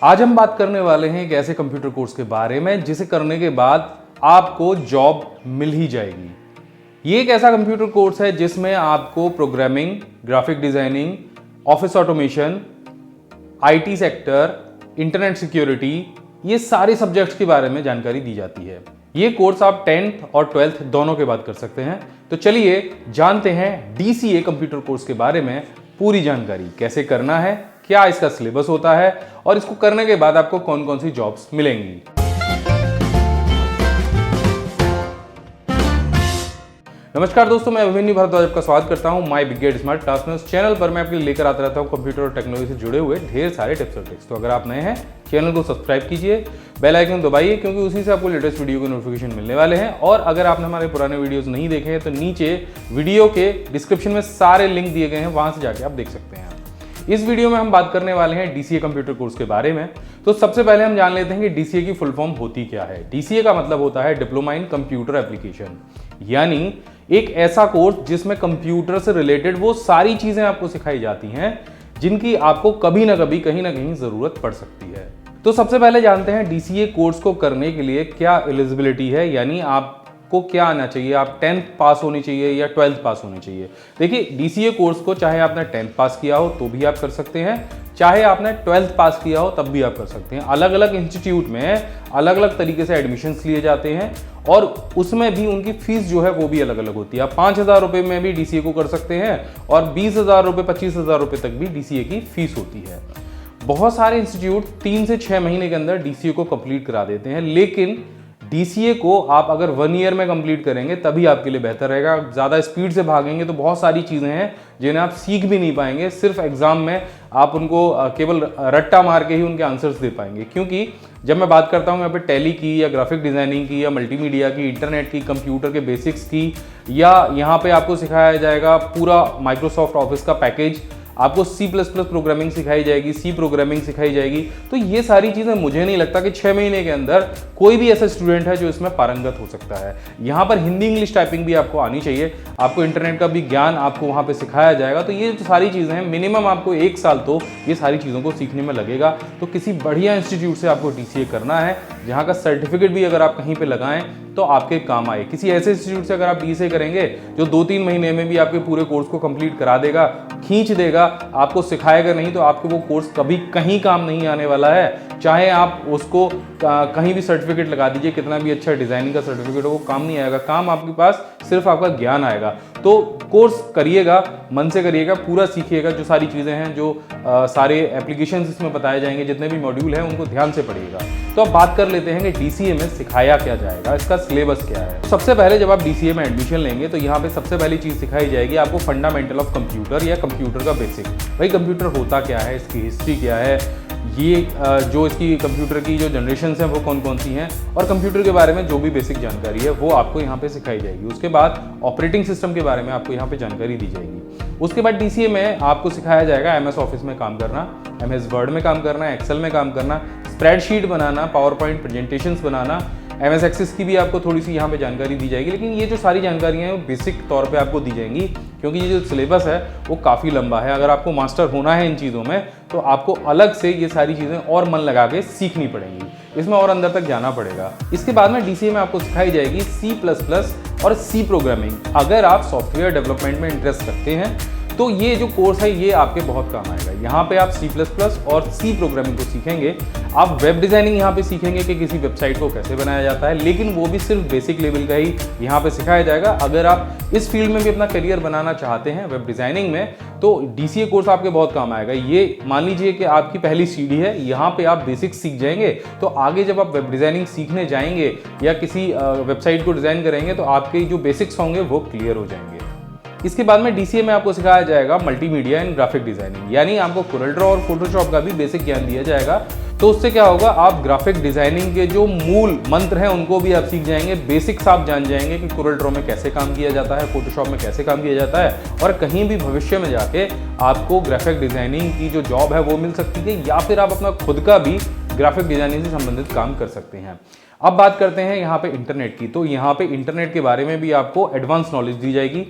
आज हम बात करने वाले हैं एक ऐसे कंप्यूटर कोर्स के बारे में जिसे करने के बाद आपको जॉब मिल ही जाएगी। ये एक ऐसा कंप्यूटर कोर्स है जिसमें आपको programming, graphic designing, office automation, IT sector, internet security, ये सारे सब्जेक्ट्स के बारे में जानकारी दी जाती है। ये कोर्स आप 10th और 12th दोनों के बाद कर सकते हैं। तो चलिए जानते हैं DCA कंप्यूटर कोर्स के बारे में पूरी जानकारी, कैसे करना है, क्या इसका सिलेबस होता है और इसको करने के बाद आपको कौन कौन सी जॉब्स मिलेंगी। नमस्कार दोस्तों, मैं अभिमन्यु भारद्वाज आपका स्वागत करता हूं my big gate smart class में। उस चैनल पर मैं आपके लिए लेकर आता रहता हूं कंप्यूटर और टेक्नोलॉजी से जुड़े हुए ढेर सारे टिप्स और ट्रिक्स। तो अगर आप नए हैं चैनल को सब्सक्राइब कीजिए, बेल आइकन दबाइए क्योंकि उसी से आपको लेटेस्ट वीडियो के नोटिफिकेशन मिलने वाले हैं। और अगर आपने हमारे पुराने वीडियोस नहीं देखे हैं तो नीचे वीडियो के डिस्क्रिप्शन में सारे लिंक दिए गए हैं, वहां से जाके आप देख सकते हैं। इस वीडियो में हम बात करने वाले हैं DCA कंप्यूटर कोर्स के बारे में। तो सबसे पहले हम जान लेते हैं कि DCA की फुल फॉर्म होती क्या है। DCA का मतलब होता है डिप्लोमा इन कंप्यूटर एप्लीकेशन, यानी एक ऐसा कोर्स जिसमें कंप्यूटर से रिलेटेड वो सारी चीजें आपको सिखाई जाती हैं जिनकी आपको कभी ना कभी कहीं ना कहीं जरूरत पड़ सकती है। तो सबसे पहले जानते हैं DCA कोर्स को करने के लिए क्या एलिजिबिलिटी है, यानी आपको क्या आना चाहिए। आप 10th पास होनी चाहिए या 12th पास होनी चाहिए। देखिए, DCA कोर्स को चाहे आपने 10th पास किया हो तो भी आप कर सकते हैं, चाहे आपने 12th पास किया हो तब भी आप कर सकते हैं। अलग अलग इंस्टीट्यूट में अलग अलग तरीके से एडमिशन्स लिए जाते हैं और उसमें भी उनकी फीस जो है वो भी अलग अलग होती है। आप 5,000 रुपये में भी DCA को कर सकते हैं और 20,000 रुपये, 25,000 रुपये तक भी DCA की फीस होती है। बहुत सारे इंस्टीट्यूट 3 से 6 महीने के अंदर DCA को कंप्लीट करा देते हैं, लेकिन DCA को आप अगर 1 ईयर में कंप्लीट करेंगे तभी आपके लिए बेहतर रहेगा। ज़्यादा स्पीड से भागेंगे तो बहुत सारी चीज़ें हैं जिन्हें आप सीख भी नहीं पाएंगे। सिर्फ एग्जाम में आप उनको केवल रट्टा मार के ही उनके आंसर्स दे पाएंगे। क्योंकि जब मैं बात करता हूँ यहाँ पे टैली की या ग्राफिक डिज़ाइनिंग की या मल्टीमीडिया की, इंटरनेट की, कंप्यूटर के बेसिक्स की, या यहाँ पे आपको सिखाया जाएगा पूरा माइक्रोसॉफ्ट ऑफिस का पैकेज, आपको C++ प्रोग्रामिंग सिखाई जाएगी, C प्रोग्रामिंग सिखाई जाएगी। तो ये सारी चीज़ें मुझे नहीं लगता कि 6 महीने के अंदर कोई भी ऐसा स्टूडेंट है जो इसमें पारंगत हो सकता है। यहाँ पर हिंदी इंग्लिश टाइपिंग भी आपको आनी चाहिए, आपको इंटरनेट का भी ज्ञान आपको वहाँ पे सिखाया जाएगा। तो ये जो सारी चीज़ें हैं, मिनिमम आपको 1 साल तो ये सारी चीज़ों को सीखने में लगेगा। तो किसी बढ़िया इंस्टीट्यूट से आपको DCA करना है जहाँ का सर्टिफिकेट भी अगर आप कहीं पर लगाएं तो आपके काम आए। किसी ऐसे इंस्टीट्यूट से अगर आप DCA करेंगे जो 2-3 महीने में भी आपके पूरे कोर्स को कंप्लीट करा देगा, खींच देगा, आपको सिखाएगा नहीं, तो आपको वो कोर्स कभी कहीं काम नहीं आने वाला है। चाहे आप उसको कहीं भी सर्टिफिकेट लगा दीजिए, कितना भी अच्छा डिजाइनिंग का सर्टिफिकेट हो, वो काम नहीं आएगा। काम आपके पास सिर्फ आपका ज्ञान आएगा। तो कोर्स करिएगा, मन से करिएगा, पूरा सीखिएगा। जो सारी चीज़ें हैं, जो सारे एप्लीकेशंस इसमें बताए जाएंगे, जितने भी मॉड्यूल हैं, उनको ध्यान से पढ़िएगा। तो अब बात कर लेते हैं कि DCA में सिखाया क्या जाएगा, इसका सिलेबस क्या है। सबसे पहले जब आप DCA में एडमिशन लेंगे तो यहाँ पे सबसे पहली चीज़ सिखाई जाएगी आपको फंडामेंटल ऑफ कंप्यूटर या कंप्यूटर का बेसिक। भाई कंप्यूटर होता क्या है, इसकी हिस्ट्री क्या है, ये जो इसकी कंप्यूटर की जो जनरेशन्स हैं वो कौन कौन सी हैं, और कंप्यूटर के बारे में जो भी बेसिक जानकारी है वो आपको यहाँ पे सिखाई जाएगी। उसके बाद ऑपरेटिंग सिस्टम के बारे में आपको यहाँ पे जानकारी दी जाएगी। उसके बाद DCA में आपको सिखाया जाएगा MS ऑफिस में काम करना, MS वर्ड में काम करना, एक्सेल में काम करना, स्प्रेडशीट बनाना, पावर पॉइंट प्रेजेंटेशंस बनाना, MS एक्सेस की भी आपको थोड़ी सी यहाँ पे जानकारी दी जाएगी। लेकिन ये जो सारी जानकारियाँ हैं वो बेसिक तौर पे आपको दी जाएंगी, क्योंकि ये जो सिलेबस है वो काफ़ी लंबा है। अगर आपको मास्टर होना है इन चीज़ों में तो आपको अलग से ये सारी चीज़ें और मन लगा के सीखनी पड़ेंगी, इसमें और अंदर तक जाना पड़ेगा। इसके बाद में DCA में आपको सिखाई जाएगी C++ और C प्रोग्रामिंग। अगर आप सॉफ्टवेयर डेवलपमेंट में इंटरेस्ट रखते हैं तो ये जो कोर्स है ये आपके बहुत काम आएगा। यहाँ पे आप C++ और C प्रोग्रामिंग को सीखेंगे। आप वेब डिज़ाइनिंग यहाँ पे सीखेंगे कि किसी वेबसाइट को कैसे बनाया जाता है, लेकिन वो भी सिर्फ बेसिक लेवल का ही यहाँ पे सिखाया जाएगा। अगर आप इस फील्ड में भी अपना करियर बनाना चाहते हैं वेब डिज़ाइनिंग में, तो DCA कोर्स आपके बहुत काम आएगा। ये मान लीजिए कि आपकी पहली सीढ़ी है, यहाँ पे आप बेसिक सीख जाएंगे तो आगे जब आप वेब डिज़ाइनिंग सीखने जाएंगे या किसी वेबसाइट को डिज़ाइन करेंगे तो आपके जो बेसिक्स होंगे वो क्लियर हो जाएंगे। इसके बाद में DCA में आपको सिखाया जाएगा मल्टीमीडिया एंड ग्राफिक डिजाइनिंग, यानी आपको CorelDRAW और फोटोशॉप का भी बेसिक ज्ञान दिया जाएगा। तो उससे क्या होगा, आप ग्राफिक डिजाइनिंग के जो मूल मंत्र हैं उनको भी आप सीख जाएंगे। बेसिक्स आप जान जाएंगे कि CorelDRAW में कैसे काम किया जाता है, फोटोशॉप में कैसे काम किया जाता है, और कहीं भी भविष्य में जाके आपको ग्राफिक डिजाइनिंग की जो जॉब है वो मिल सकती है, या फिर आप अपना खुद का भी ग्राफिक डिजाइनिंग से संबंधित काम कर सकते हैं। अब बात करते हैं यहाँ पे इंटरनेट की। तो यहाँ पे इंटरनेट के बारे में भी आपको एडवांस नॉलेज दी जाएगी।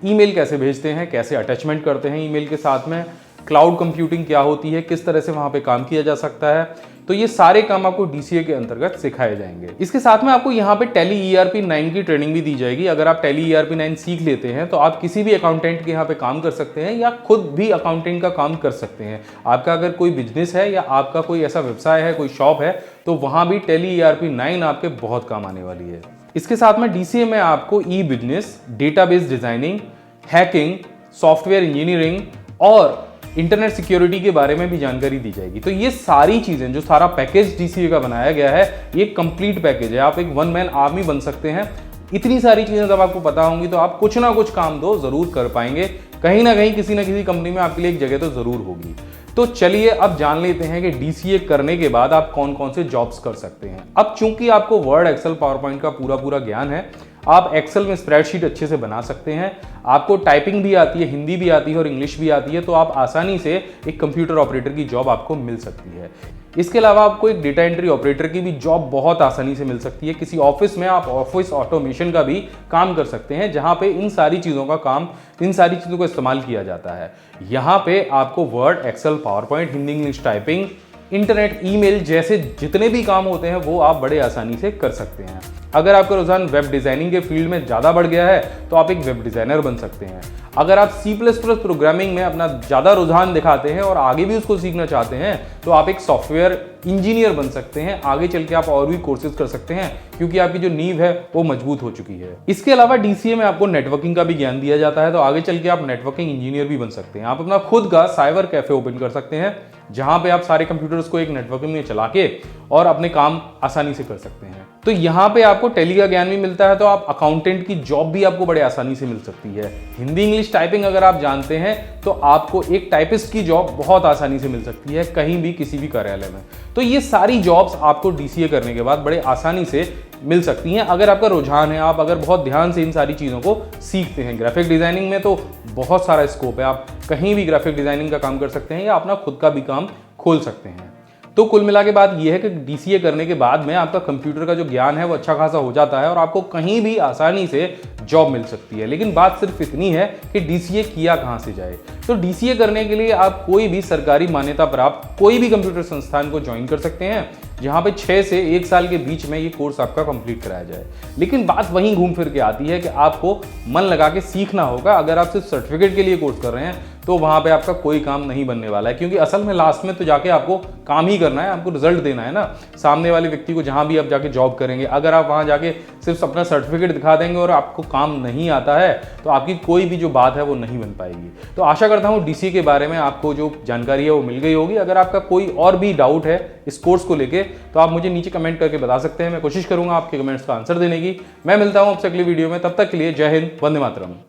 ईमेल कैसे भेजते हैं, कैसे अटैचमेंट करते हैं ईमेल के साथ में, क्लाउड कंप्यूटिंग क्या होती है, किस तरह से वहाँ पे काम किया जा सकता है। तो ये सारे काम आपको DCA के अंतर्गत सिखाए जाएंगे। इसके साथ में आपको यहाँ पे टैली ERP 9 की ट्रेनिंग भी दी जाएगी। अगर आप टैली ERP 9 सीख लेते हैं तो आप किसी भी अकाउंटेंट के यहाँ पे काम कर सकते हैं या खुद भी अकाउंटेंट का काम कर सकते हैं। आपका अगर कोई बिजनेस है या आपका कोई ऐसा व्यवसाय है, कोई शॉप है, तो वहाँ भी टैली ERP 9 आपके बहुत काम आने वाली है। इसके साथ में DCA में आपको business, database designing, hacking, software engineering और इंटरनेट सिक्योरिटी के बारे में भी जानकारी दी जाएगी। तो ये सारी चीजें, जो सारा पैकेज DCA का बनाया गया है, ये कंप्लीट पैकेज है। आप एक वन मैन आर्मी बन सकते हैं। इतनी सारी चीजें जब आपको पता होंगी तो आप कुछ ना कुछ काम तो जरूर कर पाएंगे। कहीं ना कहीं किसी ना किसी कंपनी में आपके लिए एक जगह तो जरूर होगी। तो चलिए अब जान लेते हैं कि DCA करने के बाद आप कौन कौन से जॉब्स कर सकते हैं। अब चूंकि आपको वर्ड, एक्सेल, पावरपॉइंट का पूरा ज्ञान है, आप एक्सेल में स्प्रेडशीट अच्छे से बना सकते हैं, आपको टाइपिंग भी आती है, हिंदी भी आती है और इंग्लिश भी आती है, तो आप आसानी से एक कंप्यूटर ऑपरेटर की जॉब आपको मिल सकती है। इसके अलावा आपको एक डेटा एंट्री ऑपरेटर की भी जॉब बहुत आसानी से मिल सकती है। किसी ऑफिस में आप ऑफिस ऑटोमेशन का भी काम कर सकते हैं, जहां पे इन सारी चीज़ों को इस्तेमाल किया जाता है। यहाँ पे आपको Word, Excel, PowerPoint, Hindi, English typing, internet, email जैसे जितने भी काम होते हैं वो आप बड़े आसानी से कर सकते हैं। अगर आपका रुझान वेब डिज़ाइनिंग के फील्ड में ज़्यादा बढ़ गया है तो आप एक वेब डिज़ाइनर बन सकते हैं। अगर आप C++ प्रोग्रामिंग में अपना ज़्यादा रुझान दिखाते हैं और आगे भी उसको सीखना चाहते हैं तो आप एक सॉफ्टवेयर इंजीनियर बन सकते हैं। आगे चल के आप और भी कोर्सेज कर सकते हैं क्योंकि आपकी जो नींव है वो मजबूत हो चुकी है। इसके अलावा DCA में आपको नेटवर्किंग का भी ज्ञान दिया जाता है, तो आगे चल के आप नेटवर्किंग इंजीनियर भी बन सकते हैं। आप अपना खुद का साइबर कैफे ओपन कर सकते हैं, जहां पे आप सारे कंप्यूटर्स को एक नेटवर्किंग में चला के और अपने काम आसानी से कर सकते हैं। तो यहाँ पे आपको टैली का ज्ञान भी मिलता है, तो आप अकाउंटेंट की जॉब भी आपको बड़े आसानी से मिल सकती है। हिंदी, इंग्लिश टाइपिंग अगर आप जानते हैं तो आपको एक टाइपिस्ट की जॉब बहुत आसानी से मिल सकती है कहीं भी, किसी भी कार्यालय में। तो ये सारी जॉब्स आपको DCA करने के बाद बड़े आसानी से मिल सकती हैं अगर आपका रुझान है, आप अगर बहुत ध्यान से इन सारी चीज़ों को सीखते हैं। ग्राफिक डिज़ाइनिंग में तो बहुत सारा स्कोप है, आप कहीं भी ग्राफिक डिज़ाइनिंग का काम कर सकते हैं या अपना खुद का भी काम खोल सकते हैं। तो कुल मिला के बात यह है कि DCA करने के बाद में आपका कंप्यूटर का जो ज्ञान है वो अच्छा खासा हो जाता है और आपको कहीं भी आसानी से जॉब मिल सकती है। लेकिन बात सिर्फ इतनी है कि DCA किया कहाँ से जाए। तो DCA करने के लिए आप कोई भी सरकारी मान्यता प्राप्त कोई भी कंप्यूटर संस्थान को ज्वाइन कर सकते हैं, जहाँ पे 6 से 1 साल के बीच में ये कोर्स आपका कंप्लीट कराया जाए। लेकिन बात वहीं घूम फिर के आती है कि आपको मन लगा के सीखना होगा। अगर आप सिर्फ सर्टिफिकेट के लिए कोर्स कर रहे हैं तो वहाँ पे आपका कोई काम नहीं बनने वाला है, क्योंकि असल में लास्ट में तो जाके आपको काम ही करना है, आपको रिजल्ट देना है ना सामने वाले व्यक्ति को। जहाँ भी आप जाके जॉब करेंगे, अगर आप वहाँ जाके सिर्फ अपना सर्टिफिकेट दिखा देंगे और आपको काम नहीं आता है तो आपकी कोई भी जो बात है वो नहीं बन पाएगी। तो आशा करता हूँ DCA के बारे में आपको जो जानकारी है वो मिल गई होगी। अगर आपका कोई और भी डाउट है इस कोर्स को लेके तो आप मुझे नीचे कमेंट करके बता सकते हैं। मैं कोशिश करूंगा आपके कमेंट्स का आंसर देने की। मैं मिलता हूं आपसे अगली वीडियो में, तब तक के लिए जय हिंद, वंदे मातरम।